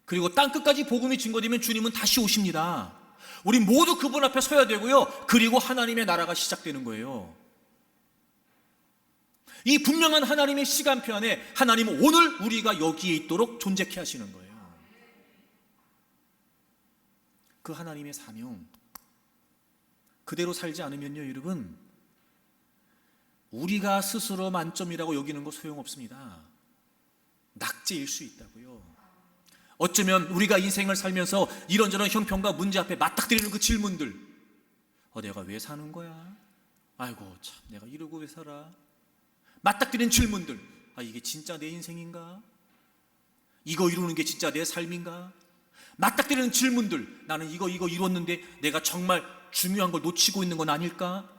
그리고 땅끝까지 복음이 증거되면 주님은 다시 오십니다. 우리 모두 그분 앞에 서야 되고요. 그리고 하나님의 나라가 시작되는 거예요. 이 분명한 하나님의 시간표 안에 하나님은 오늘 우리가 여기에 있도록 존재케 하시는 거예요. 그 하나님의 사명, 그대로 살지 않으면요 여러분, 우리가 스스로 만점이라고 여기는 거 소용없습니다. 낙제일 수 있다고요. 어쩌면 우리가 인생을 살면서 이런저런 형편과 문제 앞에 맞닥뜨리는 그 질문들, 내가 왜 사는 거야? 아이고 참, 내가 이러고 왜 살아? 맞닥뜨리는 질문들, 이게 진짜 내 인생인가? 이거 이루는 게 진짜 내 삶인가? 맞닥뜨리는 질문들, 나는 이거 이뤘는데 내가 정말 중요한 걸 놓치고 있는 건 아닐까?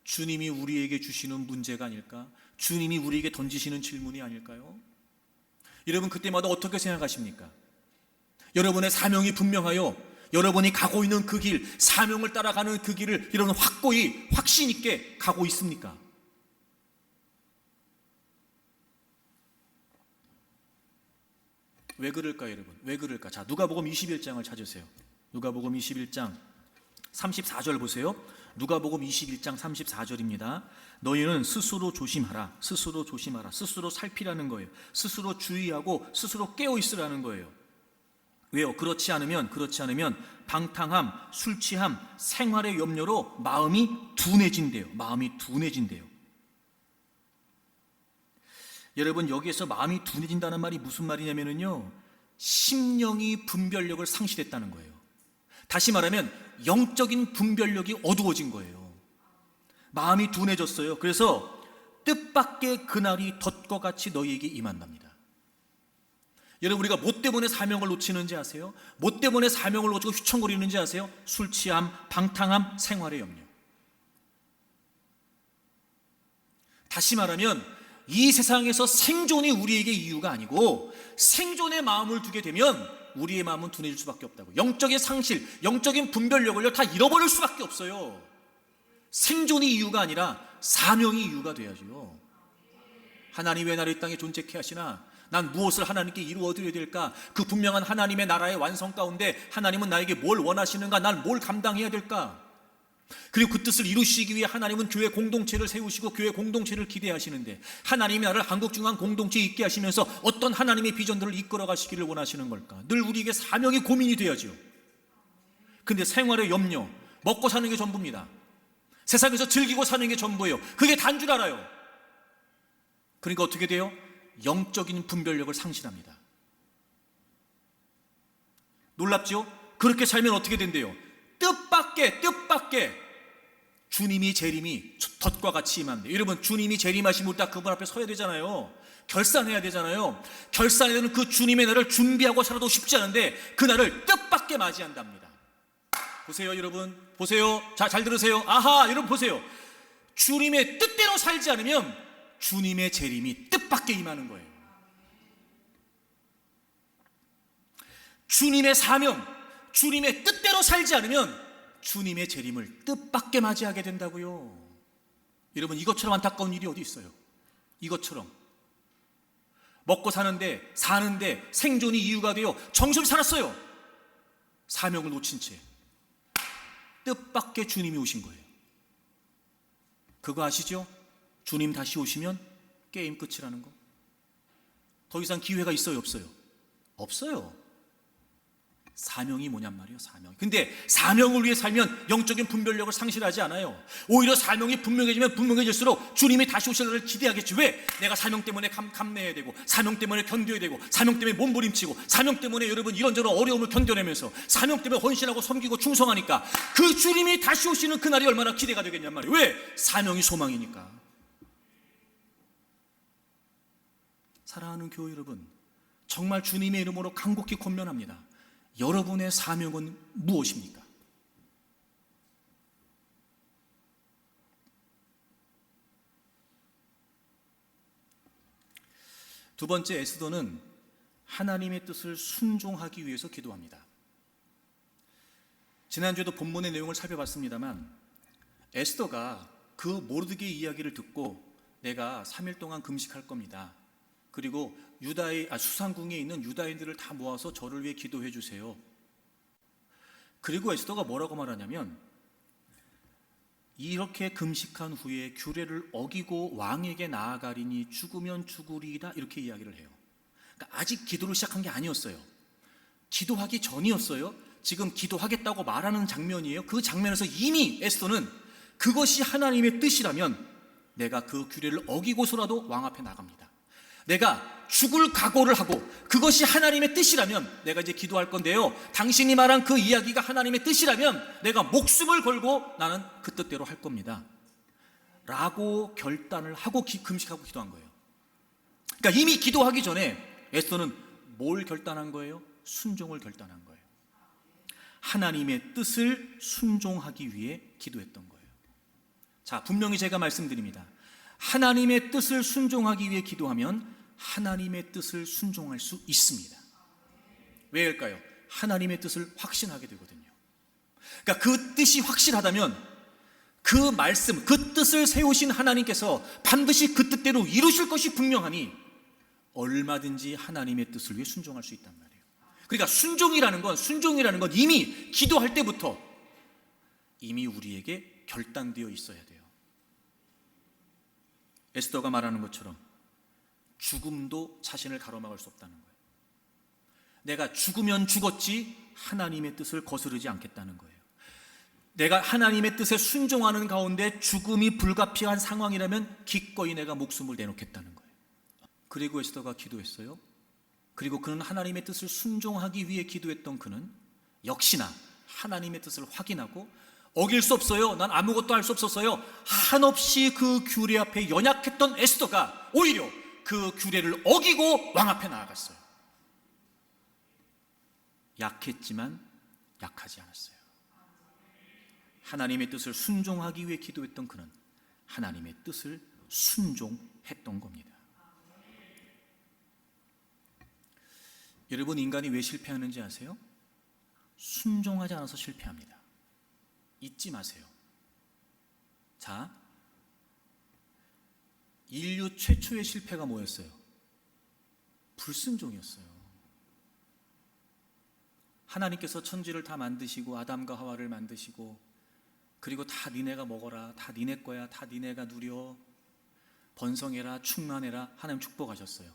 주님이 우리에게 주시는 문제가 아닐까? 주님이 우리에게 던지시는 질문이 아닐까요? 여러분, 그때마다 어떻게 생각하십니까? 여러분의 사명이 분명하여 여러분이 가고 있는 그 길, 사명을 따라가는 그 길을 여러분 확고히 확신 있게 가고 있습니까? 왜 그럴까요, 여러분? 왜 그럴까? 자, 누가복음 21장을 찾으세요. 누가복음 21장 34절 보세요. 누가복음 21장 34절입니다. 너희는 스스로 조심하라. 스스로 조심하라. 스스로 살피라는 거예요. 스스로 주의하고 스스로 깨어 있으라는 거예요. 왜요? 그렇지 않으면 방탕함, 술 취함, 생활의 염려로 마음이 둔해진대요. 마음이 둔해진대요. 여러분, 여기에서 마음이 둔해진다는 말이 무슨 말이냐면요, 심령이 분별력을 상실했다는 거예요. 다시 말하면 영적인 분별력이 어두워진 거예요. 마음이 둔해졌어요. 그래서 뜻밖의 그날이 덫과 같이 너희에게 임한답니다. 여러분, 우리가 뭐 때문에 사명을 놓치는지 아세요? 뭐 때문에 사명을 놓치고 휘청거리는지 아세요? 술 취함, 방탕함, 생활의 염려. 다시 말하면 이 세상에서 생존이 우리에게 이유가 아니고 생존의 마음을 두게 되면 우리의 마음은 둔해질 수밖에 없다고. 영적인 상실, 영적인 분별력을 다 잃어버릴 수밖에 없어요. 생존이 이유가 아니라 사명이 이유가 돼야죠. 하나님 왜 나를 이 땅에 존재케 하시나? 난 무엇을 하나님께 이루어 드려야 될까? 그 분명한 하나님의 나라의 완성 가운데 하나님은 나에게 뭘 원하시는가? 난 뭘 감당해야 될까? 그리고 그 뜻을 이루시기 위해 하나님은 교회 공동체를 세우시고 교회 공동체를 기대하시는데, 하나님이 나를 한국중앙 공동체에 있게 하시면서 어떤 하나님의 비전들을 이끌어 가시기를 원하시는 걸까? 늘 우리에게 사명이 고민이 돼야죠. 근데 생활의 염려, 먹고 사는 게 전부입니다. 세상에서 즐기고 사는 게 전부예요. 그게 단 줄 알아요. 그러니까 어떻게 돼요? 영적인 분별력을 상실합니다. 놀랍죠? 그렇게 살면 어떻게 된대요? 뜻밖의 주님이 재림이 덫과 같이 임한대요. 여러분, 주님이 재림하시면 딱 그분 앞에 서야 되잖아요. 결산해야 되잖아요. 결산해야 되는 그 주님의 날을 준비하고 살아도 쉽지 않은데 그 날을 뜻밖의 맞이한답니다. 보세요, 여러분. 보세요. 자, 잘 들으세요. 아하, 여러분 보세요. 주님의 뜻대로 살지 않으면 주님의 재림이 뜻밖의 임하는 거예요. 주님의 사명, 주님의 뜻대로 살지 않으면 주님의 재림을 뜻밖의 맞이하게 된다고요. 여러분, 이것처럼 안타까운 일이 어디 있어요? 이것처럼 먹고 사는데 생존이 이유가 되어 정신을 살았어요. 사명을 놓친 채 뜻밖의 주님이 오신 거예요. 그거 아시죠? 주님 다시 오시면 게임 끝이라는 거. 더 이상 기회가 있어요, 없어요? 없어요. 사명이 뭐냔 말이에요, 사명. 근데 사명을 위해 살면 영적인 분별력을 상실하지 않아요. 오히려 사명이 분명해지면 분명해질수록 주님이 다시 오실 날을 기대하겠지. 왜? 내가 사명 때문에 감내해야 되고, 사명 때문에 견뎌야 되고, 사명 때문에 몸부림치고, 사명 때문에 여러분 이런저런 어려움을 견뎌내면서 사명 때문에 헌신하고 섬기고 충성하니까 그 주님이 다시 오시는 그날이 얼마나 기대가 되겠냔 말이에요. 왜? 사명이 소망이니까. 사랑하는 교회 여러분, 정말 주님의 이름으로 간곡히 권면합니다. 여러분의 사명은 무엇입니까? 두 번째, 에스더는 하나님의 뜻을 순종하기 위해서 기도합니다. 지난주에도 본문의 내용을 살펴봤습니다만 에스더가 그 모르드게의 이야기를 듣고 내가 3일 동안 금식할 겁니다. 그리고 수상궁에 있는 유다인들을 다 모아서 저를 위해 기도해 주세요. 그리고 에스더가 뭐라고 말하냐면, 이렇게 금식한 후에 규례를 어기고 왕에게 나아가리니 죽으면 죽으리이다, 이렇게 이야기를 해요. 그러니까 아직 기도를 시작한 게 아니었어요. 기도하기 전이었어요. 지금 기도하겠다고 말하는 장면이에요. 그 장면에서 이미 에스더는 그것이 하나님의 뜻이라면 내가 그 규례를 어기고서라도 왕 앞에 나갑니다. 내가 죽을 각오를 하고 그것이 하나님의 뜻이라면 내가 이제 기도할 건데요, 당신이 말한 그 이야기가 하나님의 뜻이라면 내가 목숨을 걸고 나는 그 뜻대로 할 겁니다 라고 결단을 하고 금식하고 기도한 거예요. 그러니까 이미 기도하기 전에 에스더는 뭘 결단한 거예요? 순종을 결단한 거예요. 하나님의 뜻을 순종하기 위해 기도했던 거예요. 자, 분명히 제가 말씀드립니다. 하나님의 뜻을 순종하기 위해 기도하면 하나님의 뜻을 순종할 수 있습니다. 왜일까요? 하나님의 뜻을 확신하게 되거든요. 그러니까 그 뜻이 확실하다면 그 말씀, 그 뜻을 세우신 하나님께서 반드시 그 뜻대로 이루실 것이 분명하니 얼마든지 하나님의 뜻을 위해 순종할 수 있단 말이에요. 그러니까 순종이라는 건 이미 기도할 때부터 이미 우리에게 결단되어 있어야 돼요. 에스더가 말하는 것처럼 죽음도 자신을 가로막을 수 없다는 거예요. 내가 죽으면 죽었지 하나님의 뜻을 거스르지 않겠다는 거예요. 내가 하나님의 뜻에 순종하는 가운데 죽음이 불가피한 상황이라면 기꺼이 내가 목숨을 내놓겠다는 거예요. 그리고 에스더가 기도했어요. 그리고 그는 하나님의 뜻을 순종하기 위해 기도했던 그는 역시나 하나님의 뜻을 확인하고 어길 수 없어요. 난 아무것도 할 수 없었어요. 한없이 그 규례 앞에 연약했던 에스더가 오히려 그 규례를 어기고 왕 앞에 나아갔어요. 약했지만 약하지 않았어요. 하나님의 뜻을 순종하기 위해 기도했던 그는 하나님의 뜻을 순종했던 겁니다. 여러분, 인간이 왜 실패하는지 아세요? 순종하지 않아서 실패합니다. 잊지 마세요. 자, 인류 최초의 실패가 뭐였어요? 불순종이었어요. 하나님께서 천지를 다 만드시고 아담과 하와를 만드시고 그리고 다 니네가 먹어라, 다 니네 거야, 다 니네가 누려, 번성해라, 충만해라, 하나님 축복하셨어요.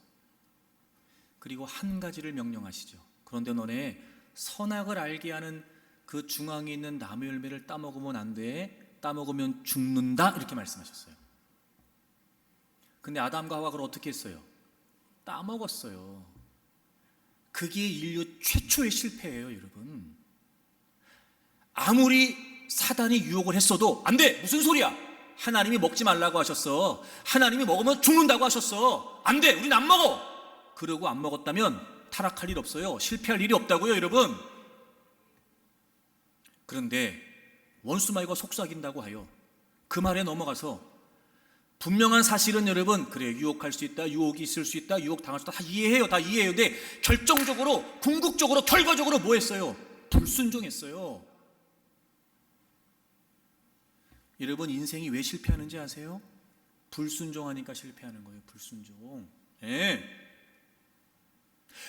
그리고 한 가지를 명령하시죠. 그런데 너네 선악을 알게 하는 그 중앙에 있는 나무 열매를 따먹으면 안 돼, 따먹으면 죽는다, 이렇게 말씀하셨어요. 근데 아담과 하와가 그걸 어떻게 했어요? 따먹었어요. 그게 인류 최초의 실패예요, 여러분. 아무리 사단이 유혹을 했어도 안 돼! 무슨 소리야! 하나님이 먹지 말라고 하셨어. 하나님이 먹으면 죽는다고 하셨어. 안 돼! 우린 안 먹어! 그러고 안 먹었다면 타락할 일 없어요. 실패할 일이 없다고요, 여러분. 그런데 원수마귀가 속삭인다고 하여 그 말에 넘어가서 분명한 사실은 여러분, 그래, 유혹할 수 있다, 유혹이 있을 수 있다, 유혹 당할 수 있다, 다 이해해요. 근데 결정적으로, 궁극적으로, 결과적으로 뭐 했어요? 불순종했어요. 여러분, 인생이 왜 실패하는지 아세요? 불순종하니까 실패하는 거예요. 불순종. 예.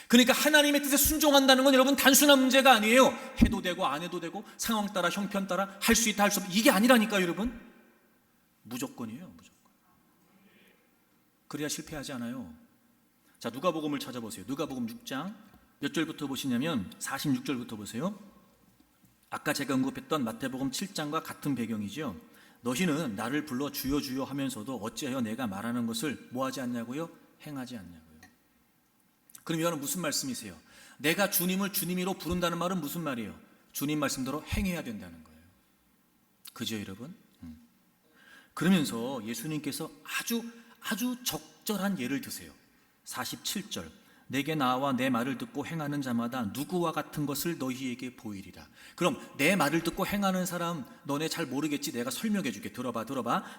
그러니까 하나님의 뜻에 순종한다는 건 여러분 단순한 문제가 아니에요. 해도 되고 안 해도 되고 상황 따라 형편 따라 할 수 있다 할 수 없다, 이게 아니라니까요, 여러분. 무조건이에요, 무조건. 그래야 실패하지 않아요. 자, 누가복음을 찾아보세요. 누가복음 6장 몇 절부터 보시냐면 46절부터 보세요. 아까 제가 언급했던 마태복음 7장과 같은 배경이죠. 너희는 나를 불러 주여 주여 하면서도 어찌하여 내가 말하는 것을 뭐하지 않냐고요? 행하지 않냐고요. 그럼 이거는 무슨 말씀이세요? 내가 주님을 주님이로 부른다는 말은 무슨 말이에요? 주님 말씀대로 행해야 된다는 거예요. 그죠, 여러분? 그러면서 예수님께서 아주 적절한 예를 드세요. 47절, 내게 나와 내 말을 듣고 행하는 자마다 누구와 같은 것을 너희에게 보이리라. 그럼 내 말을 듣고 행하는 사람 너네 잘 모르겠지? 내가 설명해 줄게. 들어봐.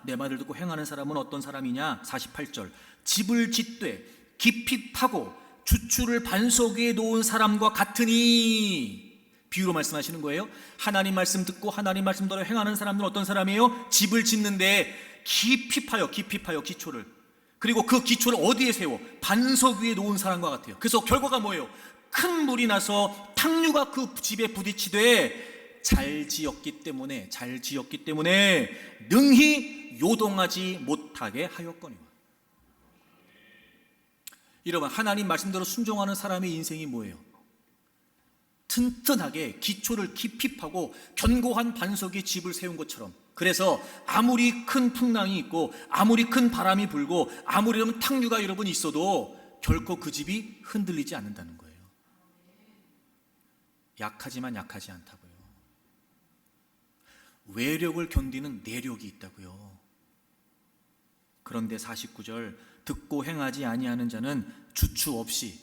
내 말을 듣고 행하는 사람은 어떤 사람이냐? 48절, 집을 짓되 깊이 파고 주추를 반석 위에 놓은 사람과 같으니. 비유로 말씀하시는 거예요. 하나님 말씀 듣고 하나님 말씀대로 행하는 사람들은 어떤 사람이에요? 집을 짓는데 깊이 파요 기초를. 그리고 그 기초를 어디에 세워? 반석 위에 놓은 사람과 같아요. 그래서 결과가 뭐예요? 큰 물이 나서 탕류가 그 집에 부딪히되 잘 지었기 때문에 능히 요동하지 못하게 하였거니와. 여러분, 하나님 말씀대로 순종하는 사람의 인생이 뭐예요? 튼튼하게 기초를 깊이 파고 견고한 반석에 집을 세운 것처럼. 그래서 아무리 큰 풍랑이 있고 아무리 큰 바람이 불고 아무리 탕류가 여러분 있어도 결코 그 집이 흔들리지 않는다는 거예요. 약하지만 약하지 않다고요. 외력을 견디는 내력이 있다고요. 그런데 49절, 듣고 행하지 아니하는 자는 주추 없이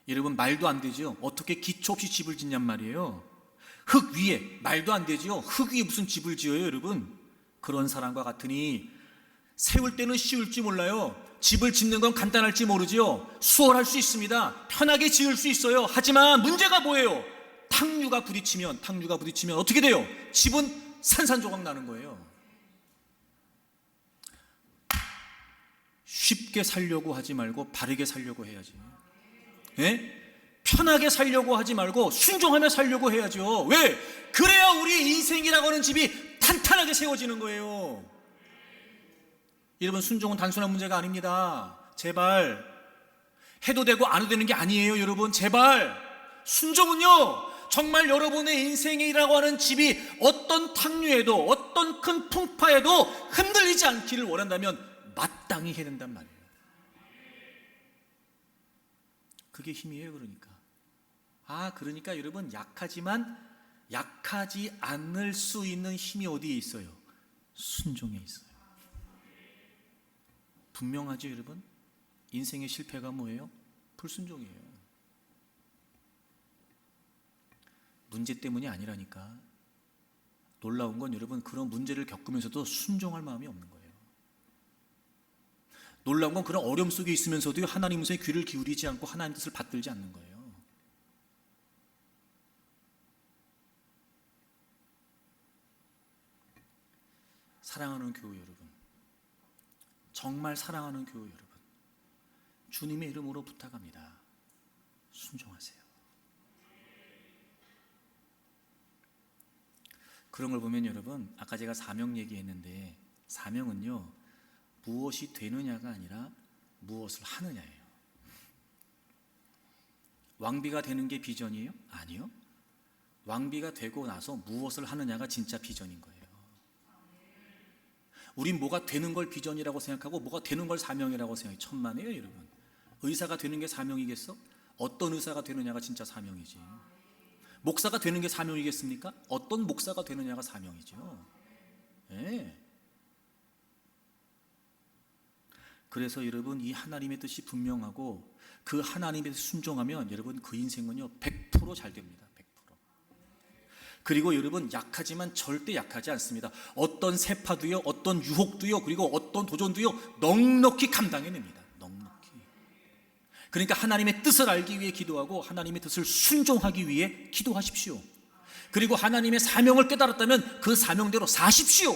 여러분 말도 안 되죠. 어떻게 기초 없이 집을 짓냔 말이에요. 흙 위에, 말도 안 되죠. 흙 위에 무슨 집을 지어요, 여러분? 그런 사람과 같으니 세울 때는 쉬울지 몰라요. 집을 짓는 건 간단할지 모르지요. 수월할 수 있습니다. 편하게 지을 수 있어요. 하지만 문제가 뭐예요? 탕류가 부딪히면 어떻게 돼요? 집은 산산조각 나는 거예요. 쉽게 살려고 하지 말고 바르게 살려고 해야지. 예? 편하게 살려고 하지 말고 순종하며 살려고 해야죠. 왜? 그래야 우리 인생이라고 하는 집이 탄탄하게 세워지는 거예요. 여러분, 순종은 단순한 문제가 아닙니다. 제발. 해도 되고 안 해도 되는 게 아니에요, 여러분. 제발. 순종은요, 정말 여러분의 인생이라고 하는 집이 어떤 탕류에도, 어떤 큰 풍파에도 흔들리지 않기를 원한다면 마땅히 해야 된단 말이에요. 그게 힘이에요. 그러니까 여러분, 약하지만 약하지 않을 수 있는 힘이 어디에 있어요? 순종에 있어요. 분명하죠, 여러분? 인생의 실패가 뭐예요? 불순종이에요. 문제 때문이 아니라니까. 놀라운 건 여러분, 그런 문제를 겪으면서도 순종할 마음이 없는 거예요. 놀라운 건 그런 어려움 속에 있으면서도 하나님의 귀를 기울이지 않고 하나님 뜻을 받들지 않는 거예요. 사랑하는 교우 여러분, 정말 사랑하는 교우 여러분, 주님의 이름으로 부탁합니다. 순종하세요. 그런 걸 보면 여러분, 아까 제가 사명 얘기했는데, 사명은요, 무엇이 되느냐가 아니라 무엇을 하느냐예요. 왕비가 되는 게 비전이에요? 아니요. 왕비가 되고 나서 무엇을 하느냐가 진짜 비전인 거예요. 우린 뭐가 되는 걸 비전이라고 생각하고 뭐가 되는 걸 사명이라고 생각해. 천만에요, 여러분. 의사가 되는 게 사명이겠어? 어떤 의사가 되느냐가 진짜 사명이지. 목사가 되는 게 사명이겠습니까? 어떤 목사가 되느냐가 사명이죠. 네. 그래서 여러분, 이 하나님의 뜻이 분명하고 그 하나님의 뜻에 순종하면 여러분, 그 인생은요 100% 잘 됩니다. 100%. 그리고 여러분, 약하지만 절대 약하지 않습니다. 어떤 세파도요, 어떤 유혹도요, 그리고 어떤 도전도요 넉넉히 감당해냅니다. 넉넉히. 그러니까 하나님의 뜻을 알기 위해 기도하고 하나님의 뜻을 순종하기 위해 기도하십시오. 그리고 하나님의 사명을 깨달았다면 그 사명대로 사십시오.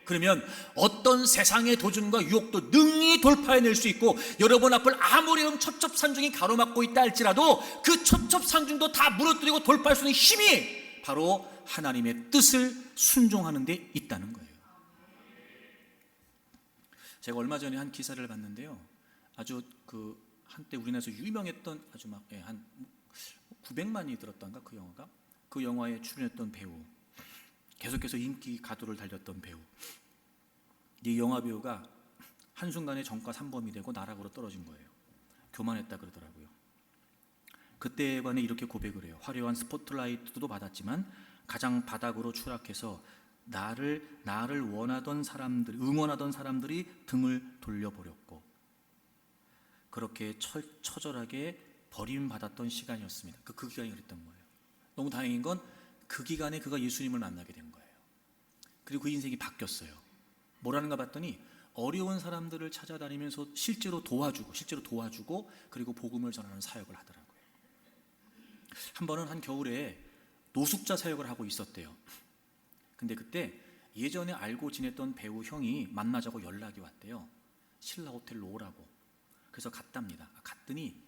그러면 어떤 세상의 도전과 유혹도 능히 돌파해낼 수 있고, 여러분 앞을 아무리 첩첩산중이 가로막고 있다 할지라도 그 첩첩산중도 다 무너뜨리고 돌파할 수 있는 힘이 바로 하나님의 뜻을 순종하는 데 있다는 거예요. 제가 얼마 전에 한 기사를 봤는데요, 아주 한때 우리나라에서 유명했던 아주 한 900만이 들었던가, 그 영화에 출연했던 배우, 계속해서 인기 가도를 달렸던 배우, 이 영화 배우가 한순간에 전과 3범이 되고 나락으로 떨어진 거예요. 교만했다 그러더라고요. 그때 관해 이렇게 고백을 해요. 화려한 스포트라이트도 받았지만 가장 바닥으로 추락해서 나를 원하던 사람들, 응원하던 사람들이 등을 돌려버렸고, 그렇게 처절하게 버림받았던 시간이었습니다. 그 기간이 그랬던 거예요. 너무 다행인 건 그 기간에 그가 예수님을 만나게 된 거예요. 그리고 그 인생이 바뀌었어요. 뭐라는가 봤더니 어려운 사람들을 찾아다니면서 실제로 도와주고 그리고 복음을 전하는 사역을 하더라고요. 한 번은 한 겨울에 노숙자 사역을 하고 있었대요. 근데 그때 예전에 알고 지냈던 배우 형이 만나자고 연락이 왔대요. 신라 호텔로 오라고. 그래서 갔답니다. 갔더니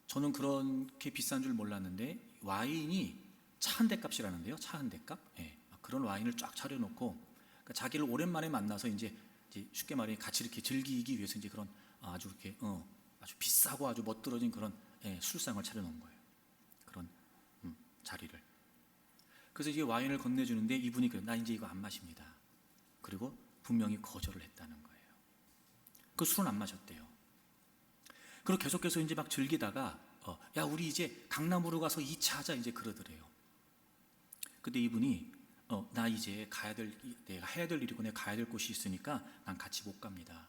저는 그렇게 비싼 줄 몰랐는데 와인이 차 한 대 값이라는데요. 차 한 대 값? 네. 그런 와인을 쫙 차려놓고, 그러니까 자기를 오랜만에 만나서 이제 쉽게 말해 같이 이렇게 즐기기 위해서 이제 그런 아주 이렇게 아주 비싸고 아주 멋들어진 그런 술상을 차려놓은 거예요. 그런 자리를. 그래서 이제 와인을 건네주는데 이분이 나 이제 이거 안 마십니다. 그리고 분명히 거절을 했다는 거예요. 그 술은 안 마셨대요. 그리고 계속해서 이제 막 즐기다가 야, 우리 이제 강남으로 가서 2차 하자 이제 그러더래요. 근데 이분이 나 이제 내가 해야 될 일이고 내가 가야 될 곳이 있으니까 난 같이 못 갑니다.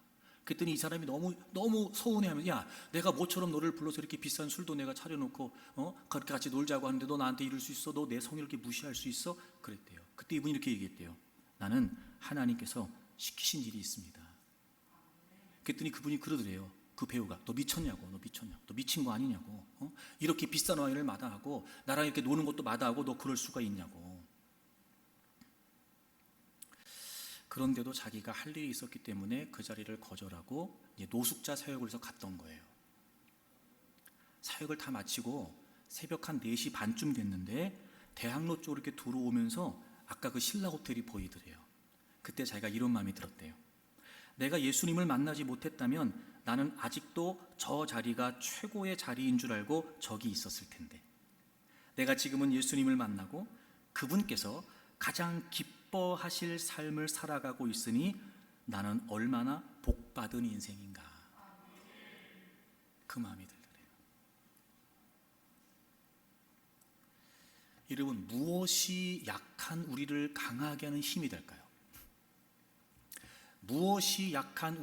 그랬더니 이 사람이 너무 서운해하면, 야, 내가 모처럼 너를 불러서 이렇게 비싼 술도 내가 차려놓고 그렇게 같이 놀자고 하는데 너 나한테 이럴 수 있어? 너 내 성의를 이렇게 무시할 수 있어? 그랬대요. 그때 이분이 이렇게 얘기했대요. 나는 하나님께서 시키신 일이 있습니다. 그랬더니 그분이 그러더래요. 그 배우가, 너 미쳤냐고, 너 미친 거 아니냐고, 이렇게 비싼 와인을 마다하고 나랑 이렇게 노는 것도 마다하고 너 그럴 수가 있냐고. 그런데도 자기가 할 일이 있었기 때문에 그 자리를 거절하고 이제 노숙자 사역을 해서 갔던 거예요. 사역을 다 마치고 새벽 한 4시 반쯤 됐는데 대학로 쪽으로 이렇게 들어오면서 아까 그 신라 호텔이 보이더래요. 그때 자기가 이런 마음이 들었대요. 내가 예수님을 만나지 못했다면 나는 아직도 저 자리가 최고의 자리인 줄 알고 저기 있었을 텐데, 내가 지금은 예수님을 만나고 그분께서 가장 기뻐하실 삶을 살아가고 있으니 나는 얼마나 복받은 인생인가. 그 마음이 들더래요. 여러분, 무엇이 약한 우리를 강하게 하는 힘이 될까요? 무엇이 약한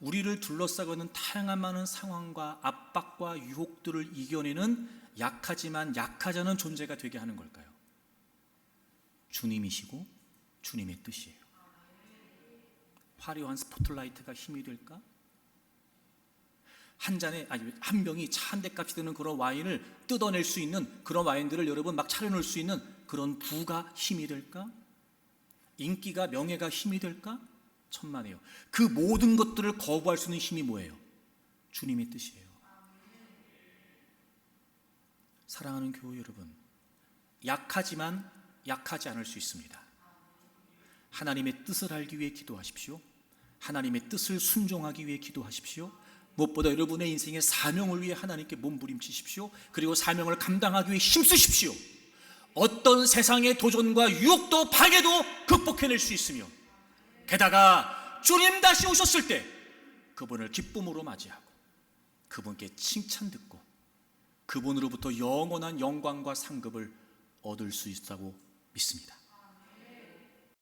우리를 둘러싸고 있는 다양한 많은 상황과 압박과 유혹들을 이겨내는 약하지만 약하지 않은 존재가 되게 하는 걸까요? 주님이시고 주님의 뜻이에요. 화려한 스포트라이트가 힘이 될까? 한 병이 차 한 대 값이 되는 그런 와인을 뜯어낼 수 있는 그런 와인들을 여러분 막 차려놓을 수 있는 그런 부가 힘이 될까? 인기가, 명예가 힘이 될까? 천만에요. 그 모든 것들을 거부할 수 있는 힘이 뭐예요? 주님의 뜻이에요. 사랑하는 교회 여러분, 약하지만 약하지 않을 수 있습니다. 하나님의 뜻을 알기 위해 기도하십시오. 하나님의 뜻을 순종하기 위해 기도하십시오. 무엇보다 여러분의 인생의 사명을 위해 하나님께 몸부림치십시오. 그리고 사명을 감당하기 위해 힘쓰십시오. 어떤 세상의 도전과 유혹도 방해도 극복해낼 수 있으며, 게다가 주님 다시 오셨을 때 그분을 기쁨으로 맞이하고 그분께 칭찬 듣고 그분으로부터 영원한 영광과 상급을 얻을 수 있다고 믿습니다.